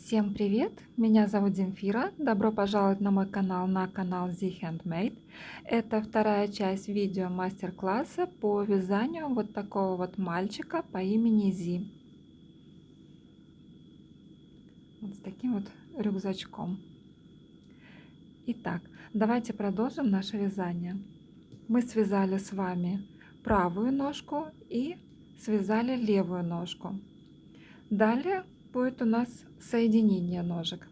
Всем привет! Меня зовут Земфира. Добро пожаловать на канал The Handmade. Это вторая часть видео мастер-класса по вязанию вот такого вот мальчика по имени Зи. Вот с таким вот рюкзачком. Итак, давайте продолжим наше вязание. Мы связали с вами правую ножку и связали левую ножку. Далее будет у нас соединение ножек.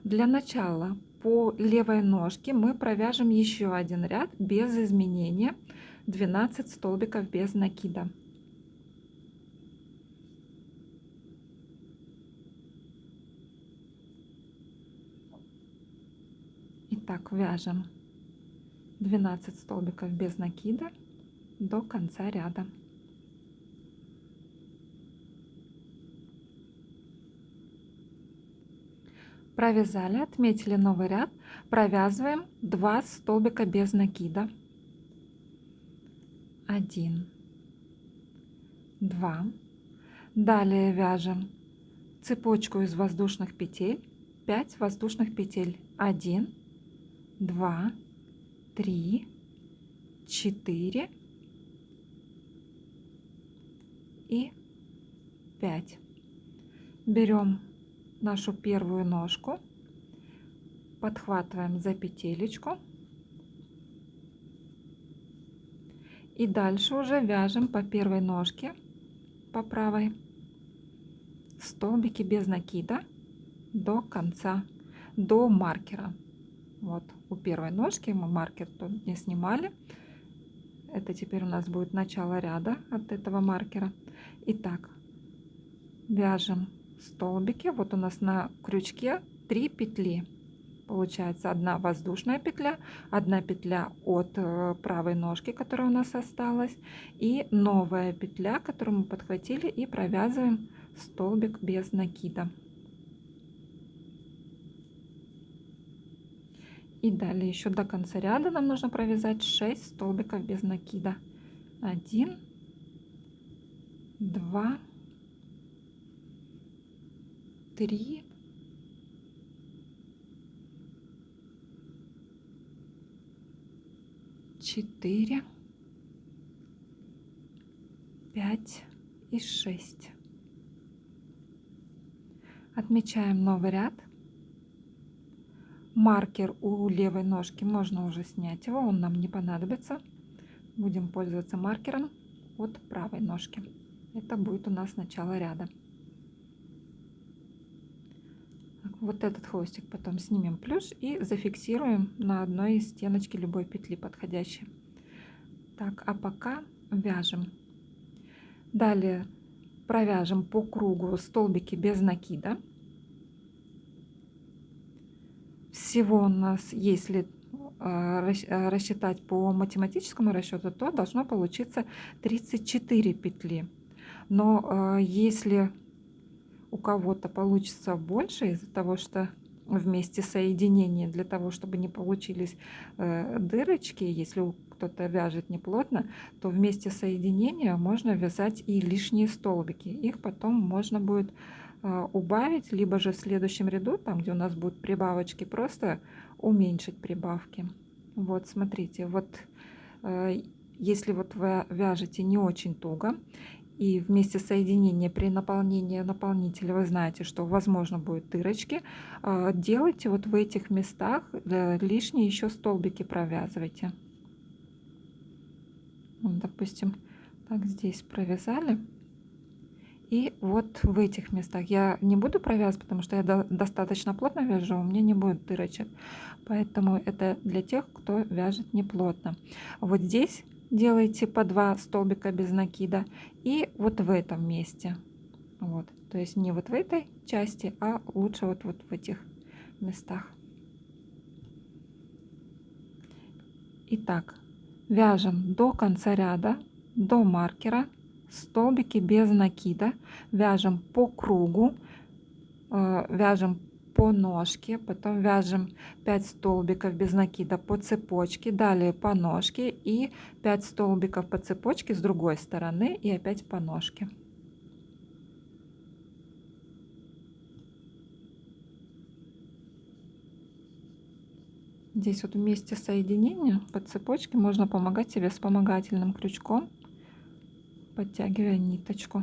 Для начала по левой ножке мы провяжем еще один ряд без изменения, 12 столбиков без накида. Итак, вяжем 12 столбиков без накида до конца ряда. Провязали, отметили новый ряд, провязываем 2 столбика без накида. 1, 2. Далее вяжем цепочку из воздушных петель, 5 воздушных петель. 1, 2, 3, 4 и 5. Берем нашу первую ножку, подхватываем за петелечку и дальше уже вяжем по первой ножке, по правой, столбики без накида до конца, до маркера. Вот у первой ножки мы маркер тут не снимали. Это теперь у нас будет начало ряда от этого маркера. Итак, вяжем столбики. Вот у нас на крючке 3 петли. Получается 1 воздушная петля, 1 петля от правой ножки, которая у нас осталась, и новая петля, которую мы подхватили, и провязываем столбик без накида. И далее еще до конца ряда нам нужно провязать 6 столбиков без накида. 1, 2, 3, 4, 5 и 6. Отмечаем новый ряд. Маркер у левой ножки можно уже снять его, он нам не понадобится. Будем пользоваться маркером от правой ножки. Это будет у нас начало ряда. Вот этот хвостик потом снимем плюс и зафиксируем на одной из стеночки любой петли подходящей. Так, а пока вяжем. Далее провяжем по кругу столбики без накида. Всего у нас, если рассчитать по математическому расчету, то должно получиться 34 петли. Но если у кого-то получится больше, из-за того, что вместе соединения, для того, чтобы не получились дырочки, если кто-то вяжет неплотно, то вместе соединения можно вязать и лишние столбики. Их потом можно будет убавить, либо же в следующем ряду, там где у нас будут прибавочки, просто уменьшить прибавки. Вот смотрите, вот если вот вы вяжете не очень туго, и вместе соединения при наполнении наполнителя вы знаете, что возможно будет дырочки, делайте вот в этих местах лишние еще столбики провязывайте. Вот, допустим, так здесь провязали. И вот в этих местах я не буду провязывать, потому что я достаточно плотно вяжу, у меня не будет дырочек. Поэтому это для тех, кто вяжет неплотно. Вот здесь делайте по 2 столбика без накида и вот в этом месте. Вот. То есть не вот в этой части, а лучше вот в этих местах. Итак, вяжем до конца ряда, до маркера. Столбики без накида, вяжем по кругу, вяжем по ножке, потом вяжем 5 столбиков без накида по цепочке, далее по ножке и 5 столбиков по цепочке с другой стороны и опять по ножке. Здесь вот вместе соединения по цепочке можно помогать себе вспомогательным крючком, подтягивая ниточку.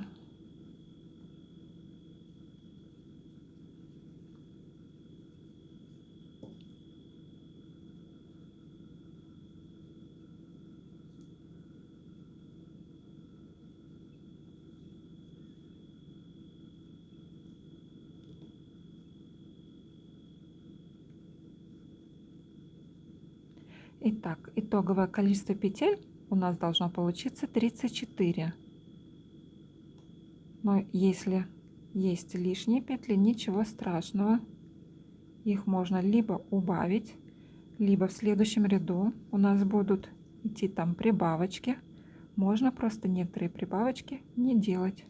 Итак, итоговое количество петель у нас должно получиться 34. Но если есть лишние петли, ничего страшного. Их можно либо убавить, либо в следующем ряду у нас будут идти там прибавочки. Можно просто некоторые прибавочки не делать.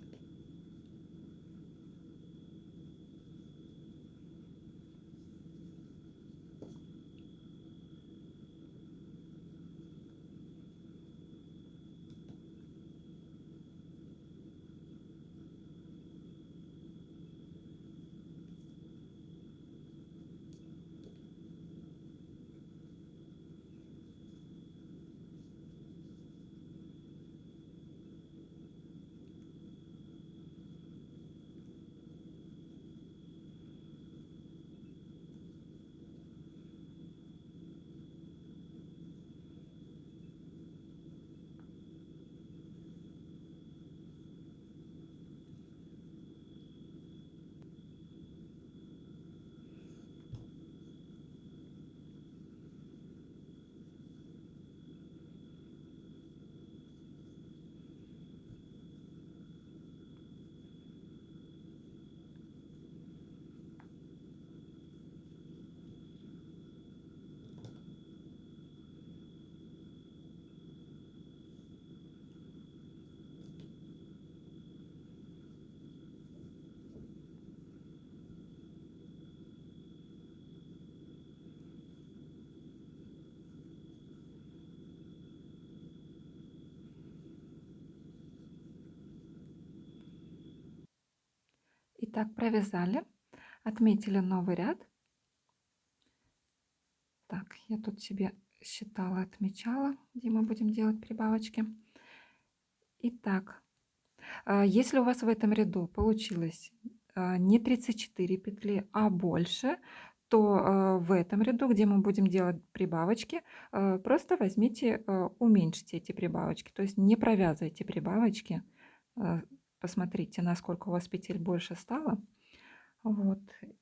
Итак, провязали, отметили новый ряд. Так, я тут себе считала, отмечала, где мы будем делать прибавочки. Итак, если у вас в этом ряду получилось не 34 петли, а больше, то в этом ряду, где мы будем делать прибавочки, просто возьмите, уменьшите эти прибавочки, то есть не провязывайте прибавочки. Э, Посмотрите, насколько у вас петель больше стало. Вот.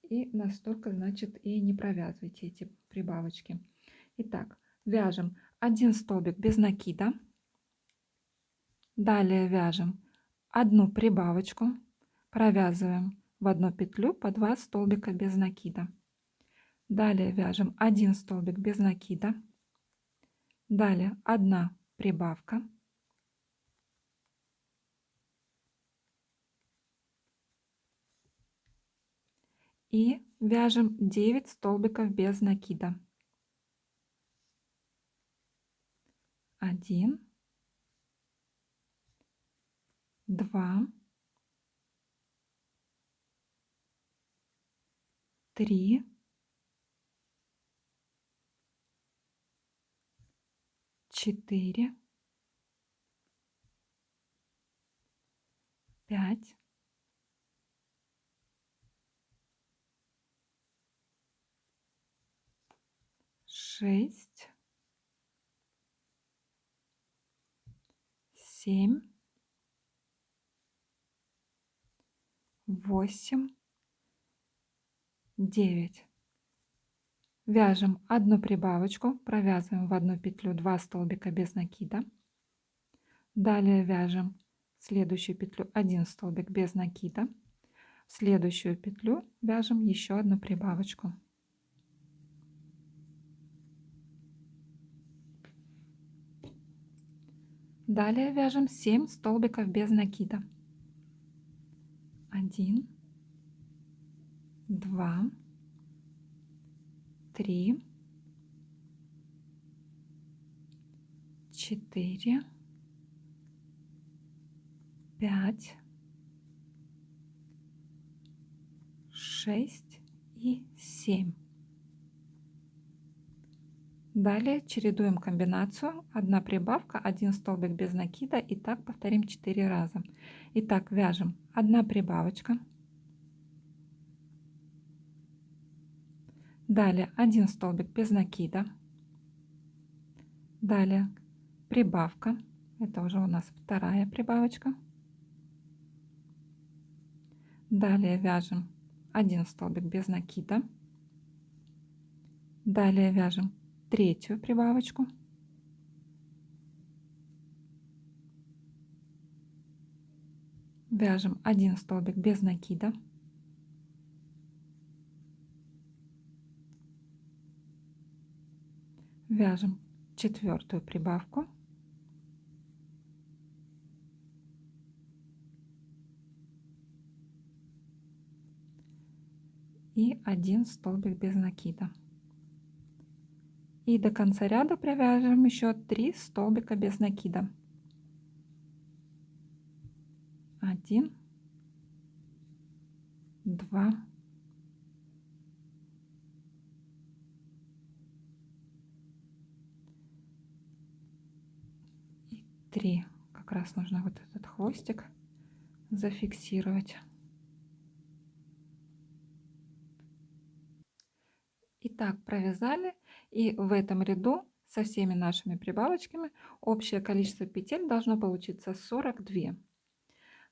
И настолько, значит, и не провязывайте эти прибавочки. Итак, вяжем 1 столбик без накида. Далее вяжем 1 прибавочку, провязываем в 1 петлю по 2 столбика без накида. Далее вяжем 1 столбик без накида. Далее 1 прибавка. И вяжем 9 столбиков без накида. 1, 2, 3, 4, 5, 6, 7, 8, 9. Вяжем 1 прибавочку, провязываем в 1 петлю 2 столбика без накида. Далее вяжем в следующую петлю 1 столбик без накида. В следующую петлю вяжем еще 1 прибавочку. Далее вяжем 7 столбиков без накида. 1, 2, 3, 4, 5, 6 и 7. Далее чередуем комбинацию 1 прибавка, 1 столбик без накида, и так повторим 4 раза. Итак, вяжем 1 прибавочка, далее 1 столбик без накида, далее прибавка, это уже у нас вторая прибавочка, далее вяжем 1 столбик без накида, далее вяжем третью прибавочку, вяжем 1 столбик без накида, вяжем четвертую прибавку, и 1 столбик без накида. И до конца ряда провяжем еще 3 столбика без накида. 1, 2, 3. Как раз нужно вот этот хвостик зафиксировать. Итак, провязали, и в этом ряду со всеми нашими прибавочками общее количество петель должно получиться 42.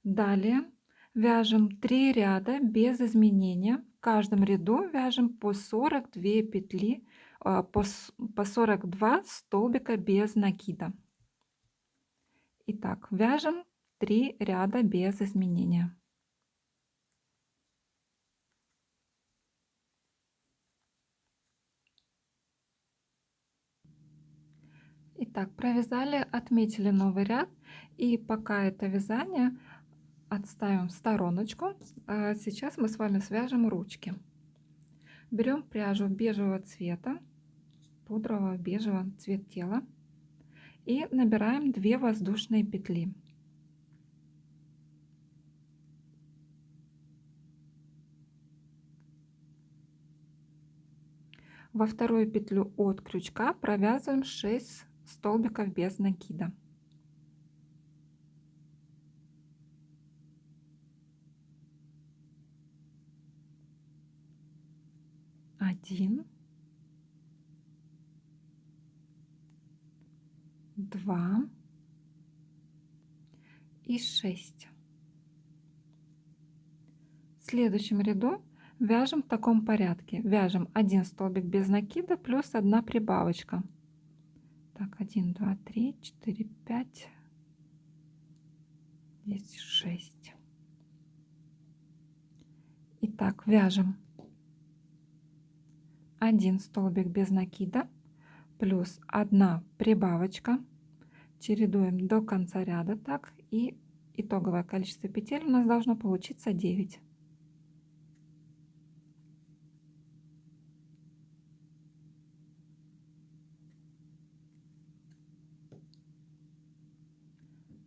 Далее вяжем 3 ряда без изменения. В каждом ряду вяжем по 42 петли, по 42 столбика без накида. Итак, вяжем 3 ряда без изменения. Итак, провязали, отметили новый ряд, и пока это вязание отставим в стороночку. Сейчас мы с вами свяжем ручки. Берем пряжу бежевого цвета, пудрового бежевого, цвет тела, и набираем 2 воздушные петли. Во вторую петлю от крючка провязываем 6 столбиков без накида. 1, 2 и 6. В следующем ряду вяжем в таком порядке. Вяжем 1 столбик без накида плюс 1 прибавочка. Так, 1, 2, 3, 4, 5, здесь 6. Итак, вяжем 1 столбик без накида плюс 1 прибавочка. Чередуем до конца ряда так, и итоговое количество петель у нас должно получиться 9.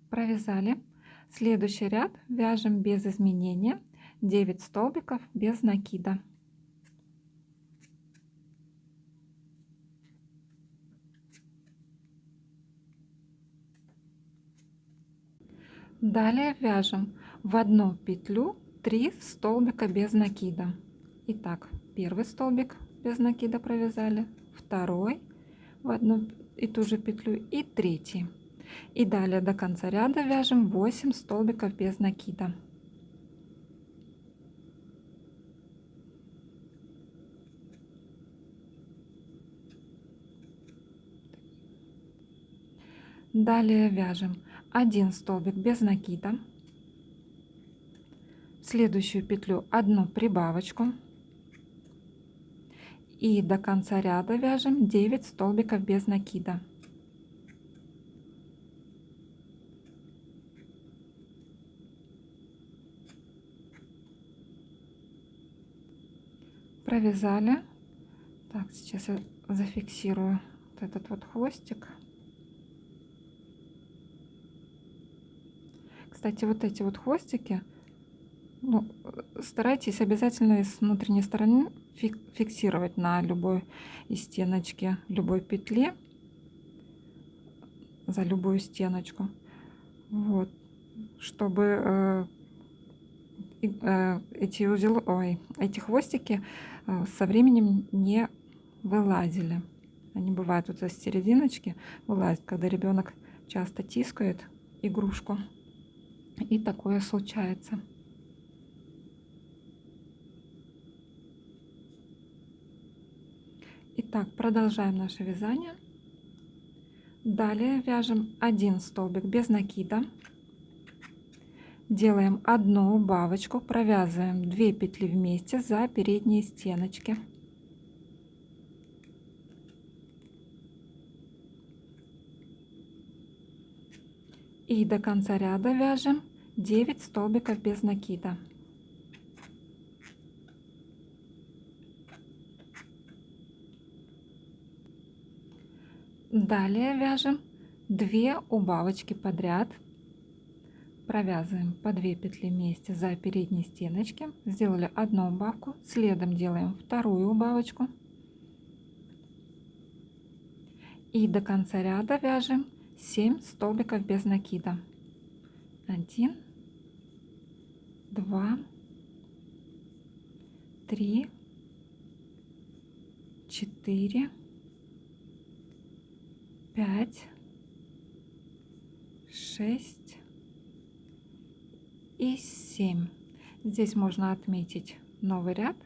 Провязали. Следующий ряд вяжем без изменения 9 столбиков без накида. Далее вяжем в одну петлю 3 столбика без накида. Итак, первый столбик без накида провязали, второй в одну и ту же петлю и третий. И далее до конца ряда вяжем 8 столбиков без накида. Далее вяжем 1 столбик без накида, в следующую петлю 1 прибавочку, и до конца ряда вяжем 9 столбиков без накида. Провязали. Так, сейчас я зафиксирую вот этот вот хвостик. Кстати, вот эти вот хвостики Ну, старайтесь обязательно с внутренней стороны фиксировать на любой из стеночки, любой петли, за любую стеночку, вот, чтобы эти хвостики со временем не вылазили. Они бывают вот из серединочки вылазят, когда ребенок часто тискает игрушку, и такое случается. Итак, продолжаем наше вязание. Далее вяжем 1 столбик без накида, делаем одну убавочку, провязываем 2 петли вместе за передние стеночки. И до конца ряда вяжем 9 столбиков без накида. Далее вяжем 2 убавочки подряд, провязываем по 2 петли вместе за передние стеночки, сделали одну убавку, следом делаем вторую убавочку и до конца ряда вяжем 7 столбиков без накида. 1, 2, 3, 4, 5, 6 и 7. Здесь можно отметить новый ряд.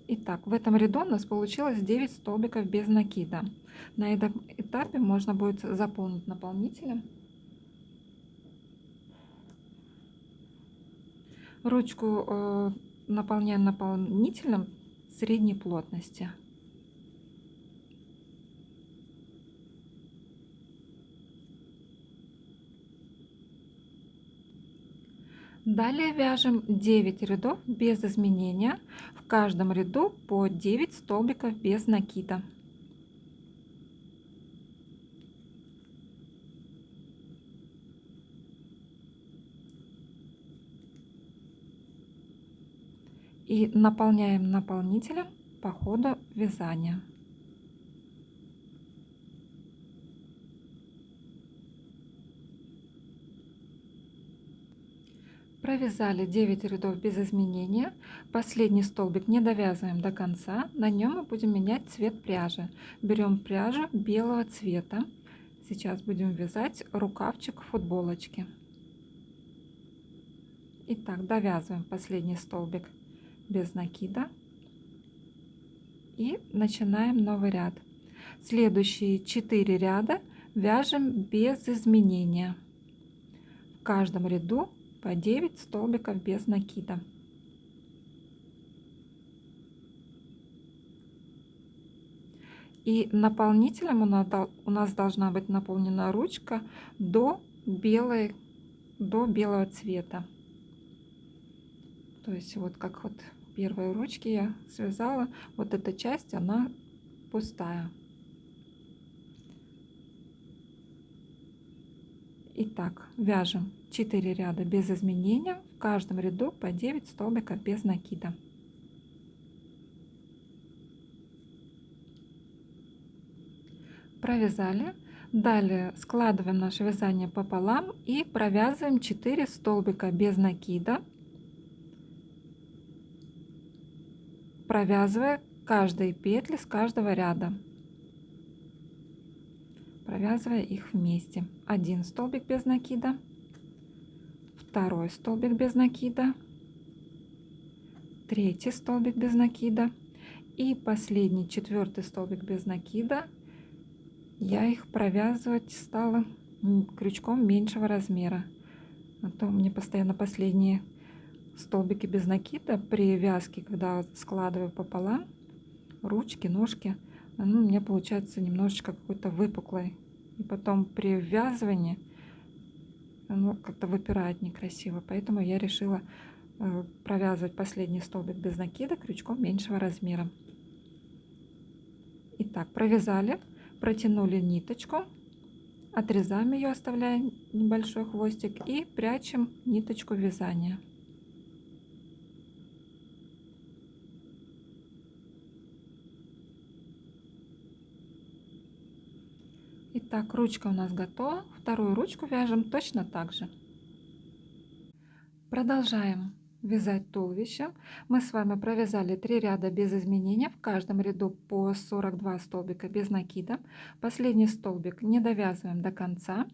Итак, в этом ряду у нас получилось 9 столбиков без накида. На этом этапе можно будет заполнить наполнителем. Ручку наполняем наполнителем средней плотности. Далее вяжем 9 рядов без изменения, в каждом ряду по 9 столбиков без накида. И наполняем наполнителем по ходу вязания. Провязали 9 рядов без изменения. Последний столбик не довязываем до конца. На нем мы будем менять цвет пряжи. Берем пряжу белого цвета. Сейчас будем вязать рукавчик футболочки. Итак, довязываем последний столбик без накида и начинаем новый ряд. Следующие 4 ряда вяжем без изменения. В каждом ряду по 9 столбиков без накида. И наполнителем у нас должна быть наполнена ручка до белого цвета. То есть вот как вот первые ручки я связала, вот эта часть она пустая. Итак, вяжем 4 ряда без изменения, в каждом ряду по 9 столбиков без накида. Провязали. Далее складываем наше вязание пополам и провязываем 4 столбика без накида, провязывая каждые петли с каждого ряда, провязывая их вместе. 1 столбик без накида, 2 столбик без накида, 3 столбик без накида и последний 4 столбик без накида. Я их провязывать стала крючком меньшего размера, а то мне постоянно последние столбики без накида при вязке, когда складываю пополам ручки, ножки, у меня получается немножечко какой-то выпуклой, и потом при ввязывании оно как-то выпирает некрасиво, поэтому я решила провязывать последний столбик без накида крючком меньшего размера. Итак, провязали, протянули ниточку Отрезаем ее, оставляя небольшой хвостик, и прячем ниточку вязания. Итак, ручка у нас готова. Вторую ручку вяжем точно так же. Продолжаем вязать туловище. Мы с вами провязали 3 ряда без изменения, в каждом ряду по 42 столбика без накида. Последний столбик не довязываем до конца,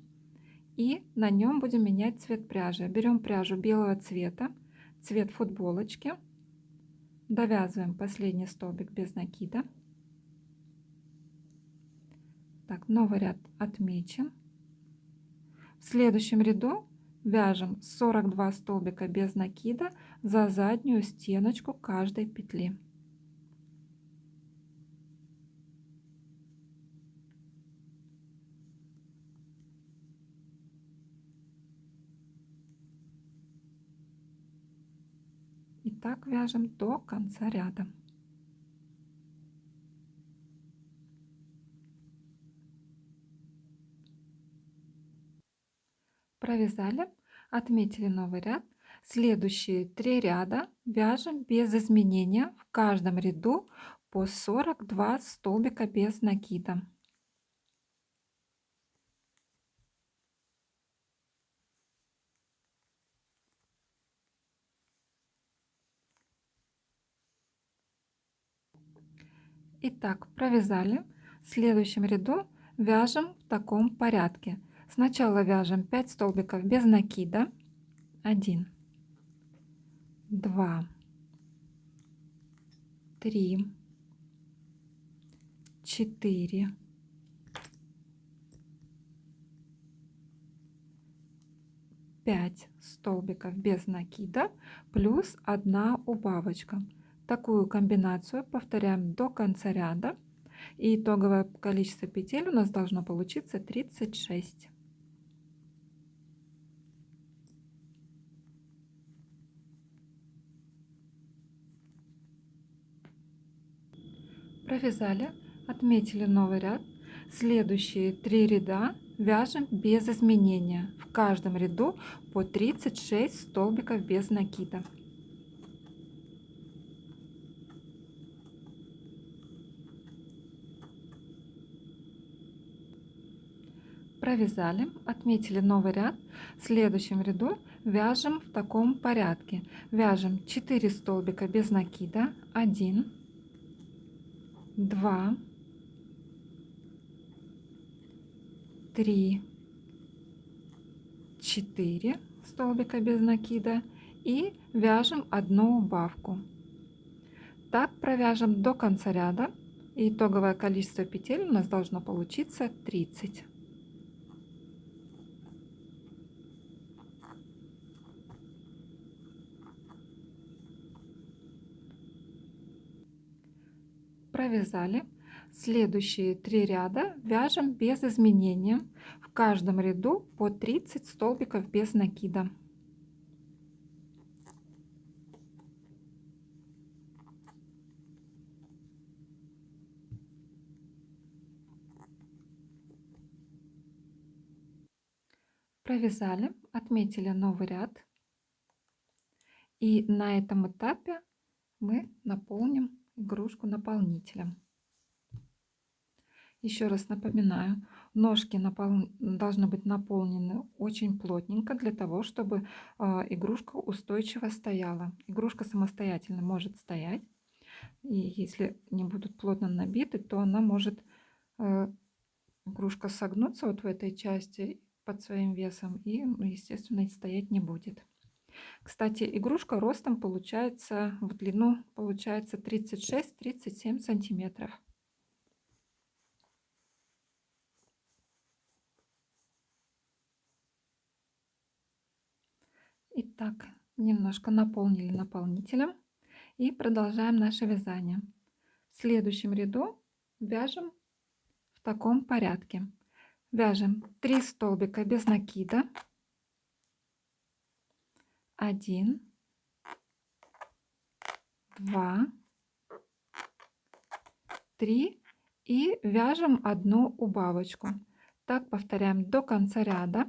и на нем будем менять цвет пряжи. Берем пряжу белого цвета, цвет футболочки, довязываем последний столбик без накида. Так, новый ряд отмечен. В следующем ряду вяжем 42 столбика без накида за заднюю стеночку каждой петли. И так вяжем до конца ряда. Провязали, отметили новый ряд. Следующие 3 ряда вяжем без изменения, в каждом ряду по 42 столбика без накида. Итак, провязали. В следующем ряду вяжем в таком порядке. Сначала вяжем 5 столбиков без накида. 1, 2, 3, 4, 5 столбиков без накида плюс 1 убавочка. Такую комбинацию повторяем до конца ряда, и итоговое количество петель у нас должно получиться 36. Провязали, отметили новый ряд. Следующие 3 ряда вяжем без изменения, в каждом ряду по 36 столбиков без накида. Провязали, отметили новый ряд. В следующем ряду вяжем в таком порядке. Вяжем 4 столбика без накида. 1, 2, 3, 4 столбика без накида и вяжем 1 убавку. Так провяжем до конца ряда, и итоговое количество петель у нас должно получиться 30. Провязали. Следующие 3 ряда вяжем без изменения, в каждом ряду по 30 столбиков без накида. Провязали, отметили новый ряд, и на этом этапе мы наполним игрушку наполнителем. Еще раз напоминаю, ножки должны быть наполнены очень плотненько, для того, чтобы игрушка устойчиво стояла. Игрушка самостоятельно может стоять, и если не будут плотно набиты, то она может, игрушка, согнуться вот в этой части под своим весом и, естественно, стоять не будет. Кстати, игрушка ростом получается, в длину получается 36-37 сантиметров. Итак, немножко наполнили наполнителем и продолжаем наше вязание. В следующем ряду вяжем в таком порядке. Вяжем 3 столбика без накида. 1, 2, 3 и вяжем 1 убавочку. Так повторяем до конца ряда.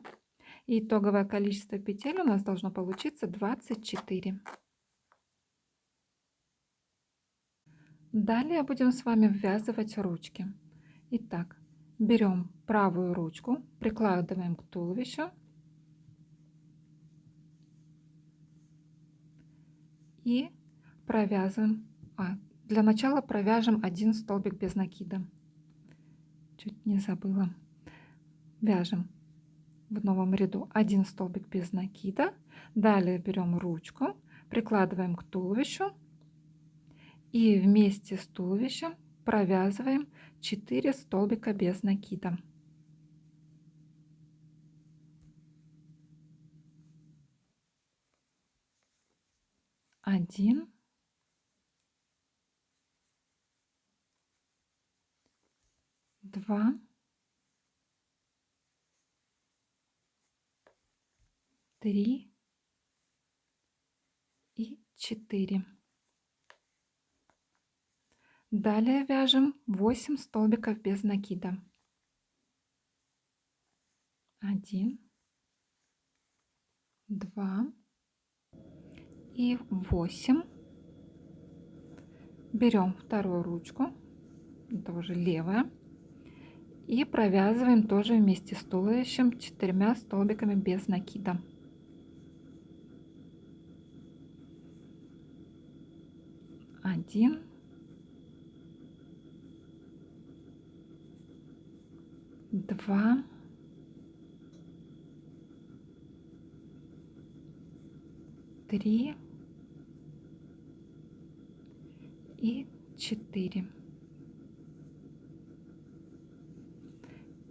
И итоговое количество петель у нас должно получиться 24. Далее будем с вами ввязывать ручки. Итак, берем правую ручку, прикладываем к туловищу и провязываем. Для начала провяжем один столбик без накида. Чуть не забыла. Вяжем в новом ряду один столбик без накида. Далее берем ручку, прикладываем к туловищу и вместе с туловищем провязываем 4 столбика без накида. 1, 2, 3 и 4. Далее вяжем 8 столбиков без накида. 1, 2 и 8. Берем вторую ручку, это уже левая, и провязываем тоже вместе с туловищем 4 столбиками без накида. 1, 2, 3 и 4.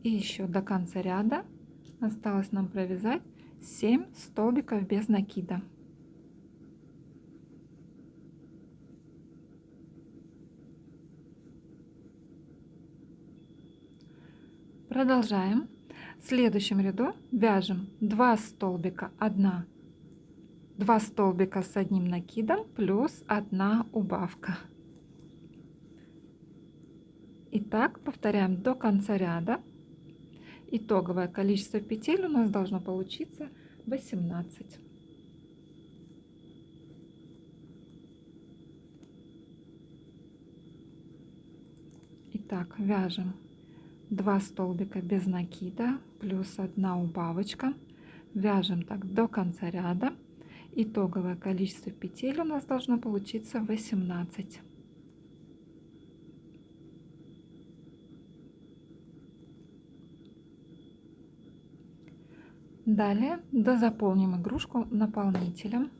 И еще до конца ряда осталось нам провязать 7 столбиков без накида. Продолжаем. В следующем ряду вяжем 2 столбика, 2 столбика с одним накидом плюс 1 убавка. Итак, повторяем до конца ряда. Итоговое количество петель у нас должно получиться 18. Итак, вяжем 2 столбика без накида плюс 1 убавочка. Вяжем так до конца ряда. Итоговое количество петель у нас должно получиться 18. Далее дозаполним игрушку наполнителем.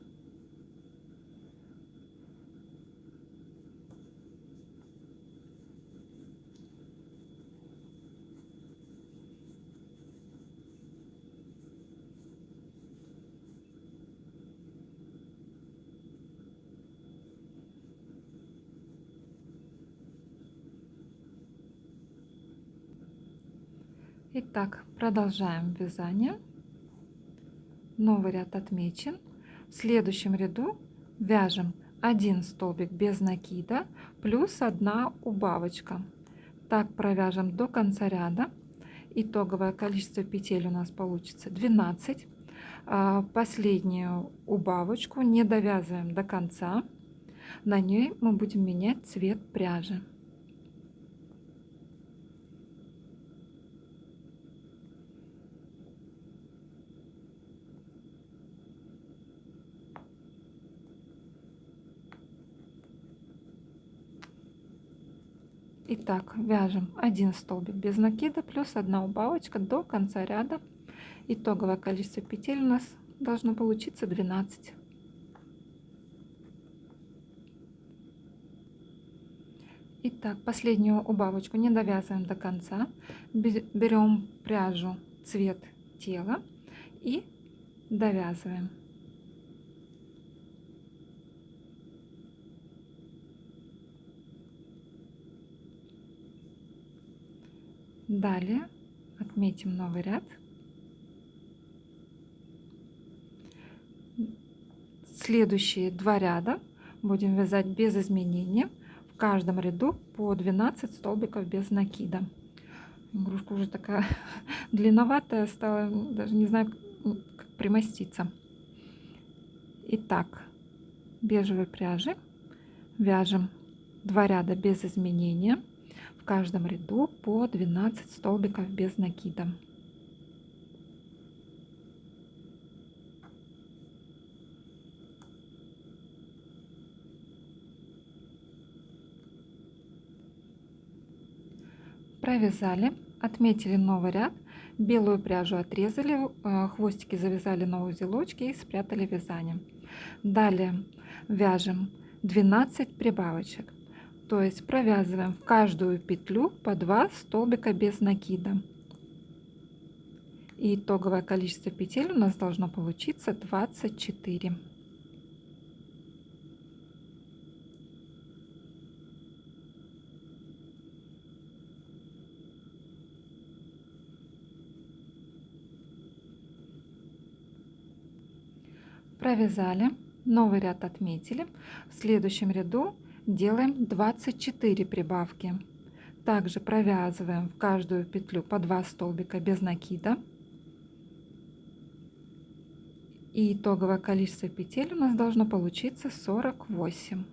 Итак, продолжаем вязание. Новый ряд отмечен. В следующем ряду вяжем 1 столбик без накида плюс 1 убавочка. Так провяжем до конца ряда. Итоговое количество петель у нас получится 12. Последнюю убавочку не довязываем до конца. На ней мы будем менять цвет пряжи. Итак, вяжем 1 столбик без накида плюс 1 убавочка до конца ряда. Итоговое количество петель у нас должно получиться 12. Итак, последнюю убавочку не довязываем до конца. Берем пряжу цвет тела и довязываем. Далее отметим новый ряд. Следующие 2 ряда будем вязать без изменений. В каждом ряду по 12 столбиков без накида. Игрушка уже такая длинноватая стала, даже не знаю, как примоститься. Итак, бежевой пряжи вяжем 2 ряда без изменения, в каждом ряду по 12 столбиков без накида. Провязали, отметили новый ряд, белую пряжу отрезали, хвостики завязали на узелочки и спрятали вязанием. Далее вяжем 12 прибавочек, то есть провязываем в каждую петлю по 2 столбика без накида. И итоговое количество петель у нас должно получиться 24. Провязали, новый ряд отметили. В следующем ряду делаем 24 прибавки. Также провязываем в каждую петлю по 2 столбика без накида. И итоговое количество петель у нас должно получиться 48.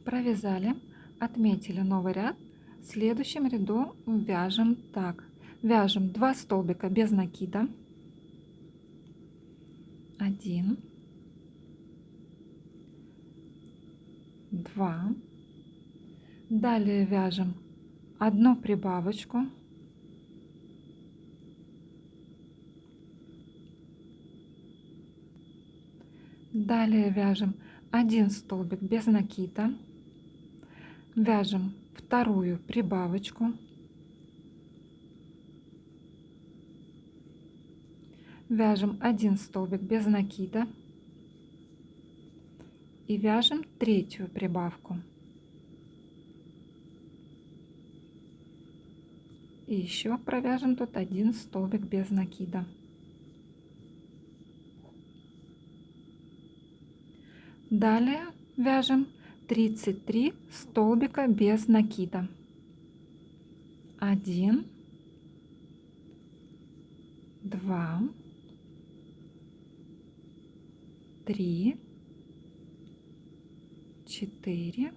Провязали, отметили новый ряд. В следующем ряду вяжем так. Вяжем 2 столбика без накида. 1, 2. Далее вяжем одну прибавочку. Далее вяжем 1 столбик без накида. Вяжем вторую прибавочку. Вяжем 1 столбик без накида. И вяжем третью прибавку. И еще провяжем тут 1 столбик без накида. Далее вяжем 33 столбика без накида. 1, 2, 3, 4,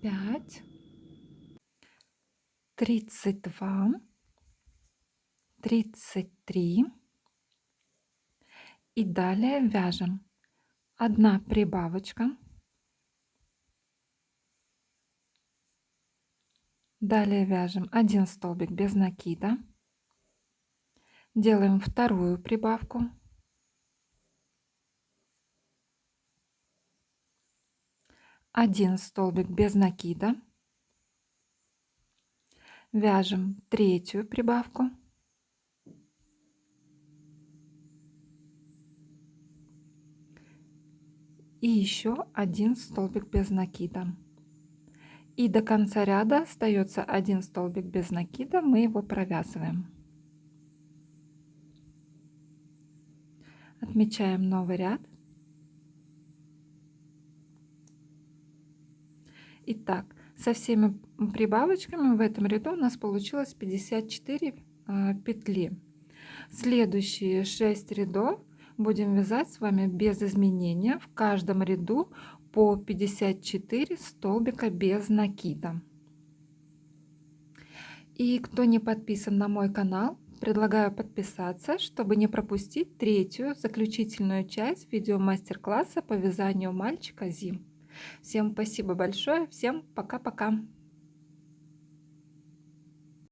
5, 32, 33. И далее вяжем 1 прибавочка. Далее вяжем 1 столбик без накида. Делаем вторую прибавку. Один столбик без накида. Вяжем третью прибавку. И еще 1 столбик без накида. И до конца ряда остается 1 столбик без накида, мы его провязываем. Отмечаем новый ряд. Итак, со всеми прибавочками в этом ряду у нас получилось 54 петли. Следующие 6 рядов будем вязать с вами без изменения. В каждом ряду по 54 столбика без накида. И кто не подписан на мой канал, предлагаю подписаться, чтобы не пропустить третью заключительную часть видео мастер-класса по вязанию мальчика Зим. Всем спасибо большое, всем пока-пока.